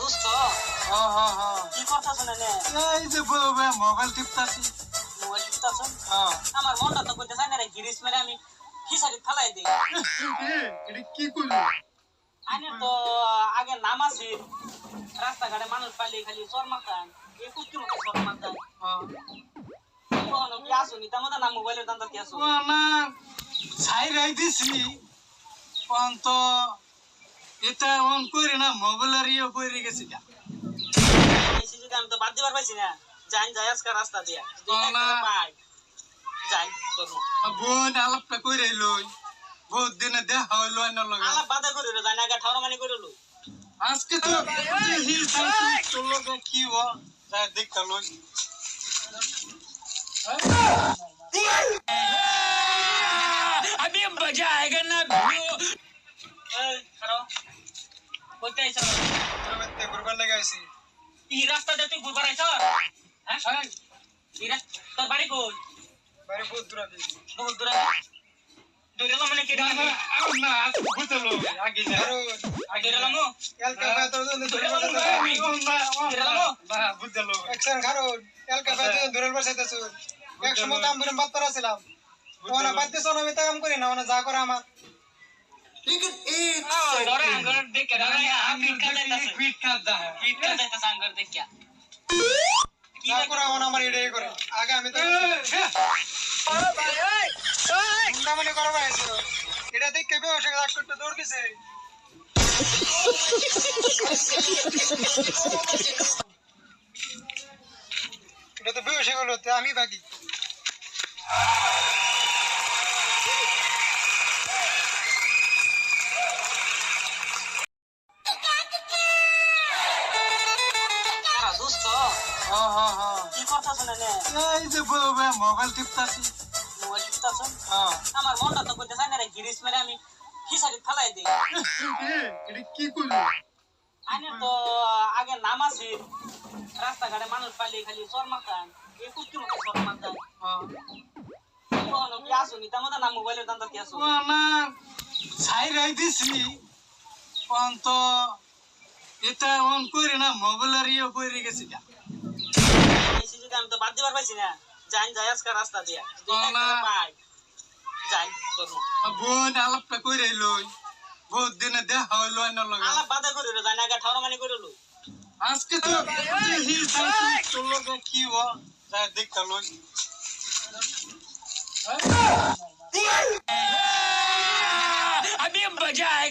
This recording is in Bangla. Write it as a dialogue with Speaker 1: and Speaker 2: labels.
Speaker 1: দোস্ত
Speaker 2: হ্যাঁ হ্যাঁ হ্যাঁ
Speaker 1: কি করতেছ না নে
Speaker 2: এই যে মোবাইল টিপতাছি।
Speaker 1: মোবাইল টিপতেছ
Speaker 2: হ্যাঁ
Speaker 1: আমার মনটা তো কইতে চাই না রে গিরিস মেরে আমি খিসারি ফালাই দেই
Speaker 2: এটা কি করলি?
Speaker 1: আইনে তো আগে নাম আছে রাস্তাঘাটে মানুষ পাইলে খালি চর মারতাম এই কুস্তি মতো চর মারতাম কখনো কি আসুনি তার মধ্যে না মোবাইলের দাম কি আসো
Speaker 2: না ছাইরাই দিছি কোন তো এটা অন করি না মোবাইলের ইয়ে করে গেছি গা।
Speaker 1: এই যদি আমি তো বাদ দিবার পাইছি না যাই যাই আজকে রাস্তা দিয়া
Speaker 2: না।
Speaker 1: পাই যাই ধরবো
Speaker 2: বোন আলাপটা কইরাই লই বহুত দিনে দেখা হইলো না লগে
Speaker 1: আলাপ বাদে করে যাই না আগে ঠাউরা মানে করে লই
Speaker 2: আজকে তো তোর লগে কি হ যা দেখতে লই
Speaker 3: अभी मजा आएगा ना भिड़ो।
Speaker 1: এই খারো কইতে আইছ
Speaker 2: তোরতে করবার লাগাইছি।
Speaker 1: এই রাস্তা দিয়ে তুই ঘুরবার আইছ হ্যাঁ
Speaker 2: হ্যাঁ
Speaker 1: এই তোর বাড়ি কই
Speaker 2: বারে বহুত দূর আছে।
Speaker 1: বহুত দূরে দূরে মানে কি
Speaker 2: না না বুঝলো আগে যা
Speaker 1: আগে গেলামু
Speaker 2: এলকা বেতর ধরে বসে না বুঝলো
Speaker 4: একশন কারণ এলকা বেতন ধরে বসে আছে এক সময় কাম করে বাদ করাছিলাম ওনা বাদতে সোনা আমি কাম করি না ওনা যা করে আমার
Speaker 2: लेकिन एक
Speaker 1: ধরে আঙ্গর দেখ কে ধরে আমি কাটাইতাছে
Speaker 2: क्विट कर दा है
Speaker 1: ফিট কাটাইতাছে আঙ্গর দেখ কে কি
Speaker 4: যা করে ওনা আমার এটাই করে আগে আমি তো গুন্ডা মনে করবা এসো এটা দেখ কে বেহশ রাগ করতে দৌড় দিছে এটা তো বেহশ হলো তো আমি বাকি
Speaker 1: দোস্ত
Speaker 2: हां हां हां
Speaker 1: কি করতাছ না নে
Speaker 2: এই যে মোবাইল টিপতাছি।
Speaker 1: মোবাইল টিপতাছ
Speaker 2: হ্যাঁ
Speaker 1: আমার মনটা তো কইতে চাই না রে গিরিস মেরে আমি খিসারি ফালাই দেই
Speaker 2: এটা কি করলি?
Speaker 1: আইনে তো আগে নাম আছে রাস্তাঘাটে মানুষ পাইলে খালি চর মারতাম এই কুস্তি মতো চর মারতাম
Speaker 2: হ্যাঁ
Speaker 1: কখনো কি আসুনি তার মধ্যে না মোবাইলের দাম কি আসো
Speaker 2: না ছাইরাই দিছি কোন তো এটা অন করি না মোবাইলের ইয়ে করে গেছি গা।
Speaker 1: এই যদি আমি তো বাদ দিবার পাইছি না যাই যাই আজকে রাস্তা দিয়া
Speaker 2: না।
Speaker 1: পাই যাই ধরবো
Speaker 2: বোন আলাপটা কইরাই লই বহুত দিনে দেখা হইলো না লগে
Speaker 1: আলাপ বাদে করে যাই না আগে ঠাউরা মানে করে লই
Speaker 2: আজকে তো তোর লগে কি হ যা দেখতে লই
Speaker 3: अभी मजा आएगा।